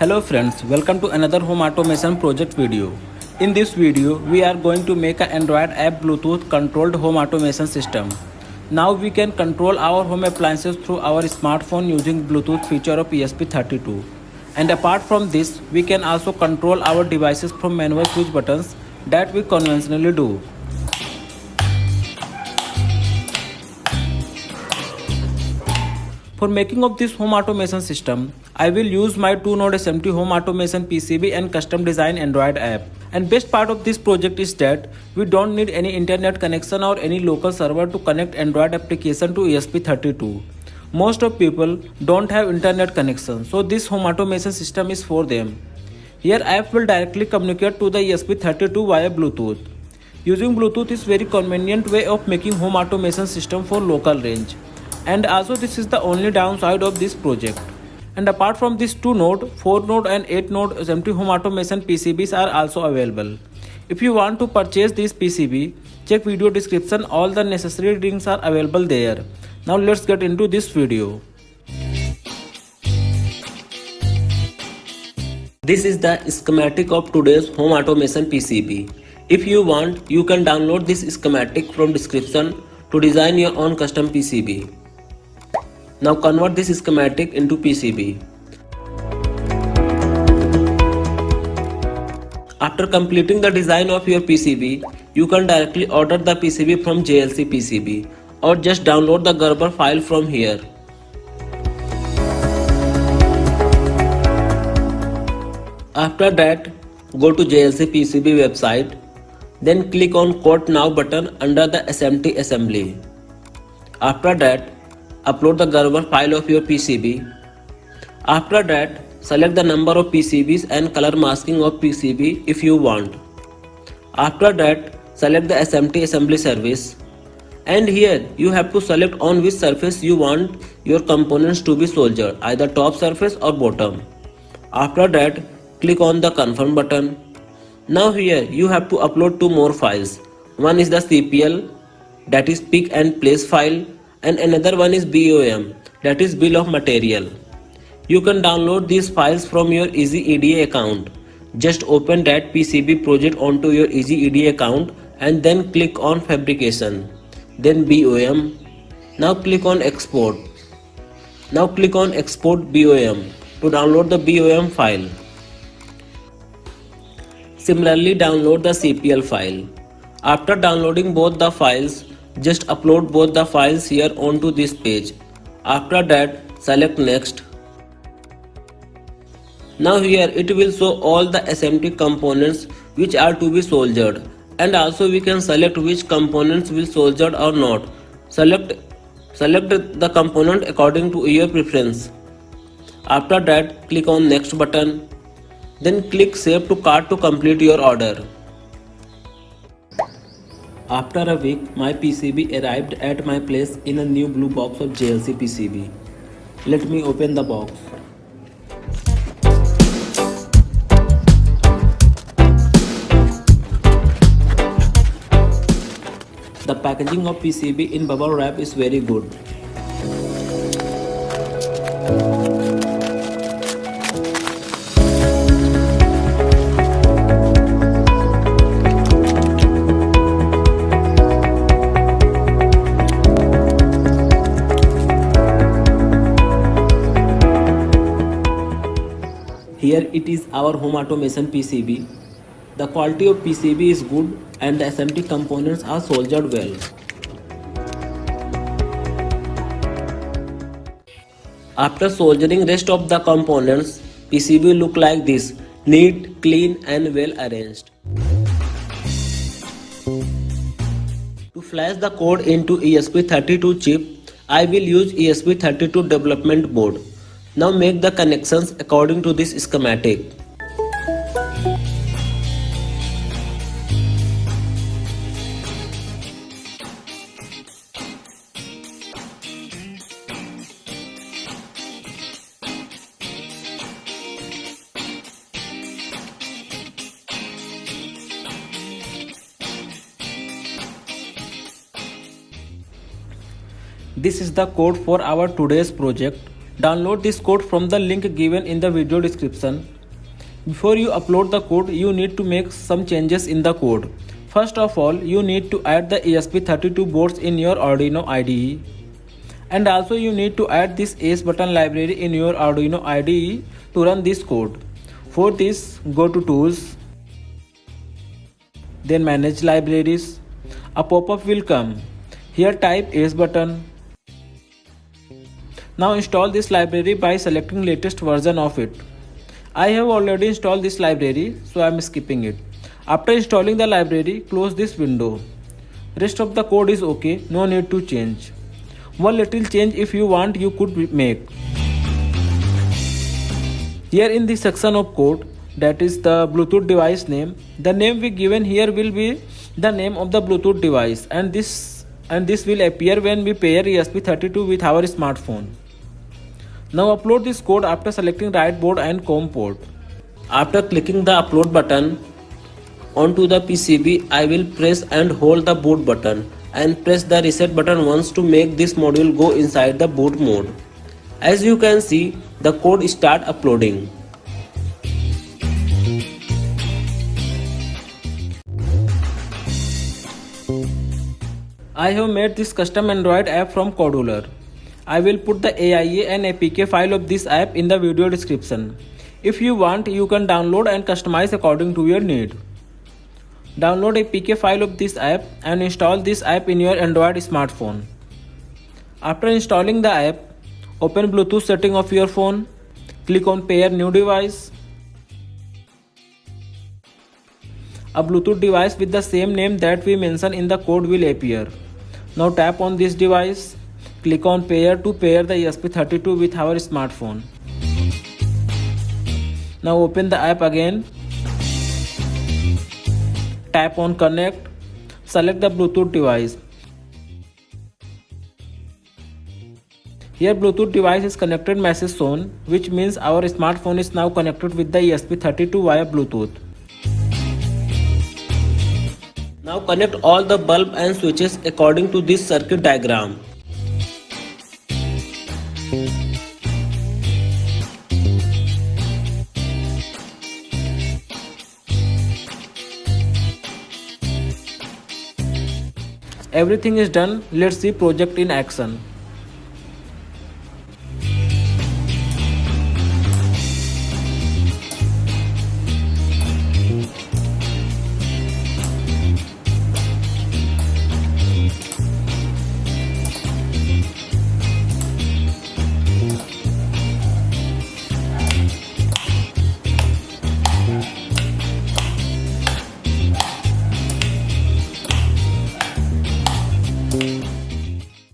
Hello friends, welcome to another home automation project video. In this video, we are going to make an Android app Bluetooth controlled home automation system. Now we can control our home appliances through our smartphone using Bluetooth feature of ESP32. And apart from this, we can also control our devices from manual switch buttons that we conventionally do. For making of this home automation system, I will use my 2-node SMT home automation PCB and custom design Android app. And best part of this project is that we don't need any internet connection or any local server to connect Android application to ESP32. Most of people don't have internet connection, so this home automation system is for them. Here app will directly communicate to the ESP32 via Bluetooth. Using Bluetooth is very convenient way of making home automation system for local range. And also this is the only downside of this project. And apart from this 2-node, 4-node and 8-node SMT home automation PCBs are also available. If you want to purchase this PCB, check video description, all the necessary links are available there. Now let's get into this video. This is the schematic of today's home automation PCB. If you want, you can download this schematic from description to design your own custom PCB. Now convert this schematic into PCB. After completing the design of your PCB, you can directly order the PCB from JLC PCB or just download the Gerber file from here. After that, go to JLC PCB website, then click on Quote Now button under the SMT assembly. After that, upload the Gerber file of your PCB. After that, select the number of PCBs and color masking of PCB if you want. After that, select the SMT assembly service. And here you have to select on which surface you want your components to be soldered, either top surface or bottom. After that, click on the confirm button. Now here you have to upload two more files. One is the CPL, that is pick and place file, and another one is BOM, that is bill of material. You can download these files from your EasyEDA account. Just open that PCB project onto your EasyEDA account and then click on fabrication, then BOM. Now click on export. Now click on export BOM to download the BOM file. Similarly, download the CPL file. After downloading both the files, just upload both the files here onto this page. After that, select next. Now here it will show all the SMT components which are to be soldered, and also we can select which components will soldered or not. Select the component according to your preference. After that, click on next button. Then click save to cart to complete your order. After a week, my PCB arrived at my place in a new blue box of JLC PCB. Let me open the box. The packaging of PCB in bubble wrap is very good. Here it is our home automation PCB. The quality of PCB is good and the SMT components are soldered well. After soldering rest of the components, PCB look like this, neat, clean and well arranged. To flash the code into ESP32 chip, I will use ESP32 development board. Now make the connections according to this schematic. This is the code for our today's project. Download this code from the link given in the video description. Before you upload the code, you need to make some changes in the code. First of all, you need to add the ESP32 boards in your Arduino IDE. And also you need to add this ACE button library in your Arduino IDE to run this code. For this, go to Tools, then Manage Libraries. A pop-up will come. Here type ACE button. Now install this library by selecting latest version of it. I have already installed this library, so I am skipping it. After installing the library, close this window. Rest of the code is okay, no need to change. One little change if you want you could make. Here in this section of code, that is the Bluetooth device name, the name we given here will be the name of the Bluetooth device, and this will appear when we pair ESP32 with our smartphone. Now upload this code after selecting right board and COM port. After clicking the upload button onto the PCB, I will press and hold the boot button and press the reset button once to make this module go inside the boot mode. As you can see, the code start uploading. I have made this custom Android app from Codular. I will put the AIA and APK file of this app in the video description. If you want, you can download and customize according to your need. Download APK file of this app and install this app in your Android smartphone. After installing the app, open Bluetooth setting of your phone. Click on Pair New Device. A Bluetooth device with the same name that we mentioned in the code will appear. Now tap on this device. Click on Pair to pair the ESP32 with our smartphone. Now open the app again. Tap on Connect. Select the Bluetooth device. Here Bluetooth device is connected message shown, which means our smartphone is now connected with the ESP32 via Bluetooth. Now connect all the bulb and switches according to this circuit diagram. Everything is done. Let's see project in action.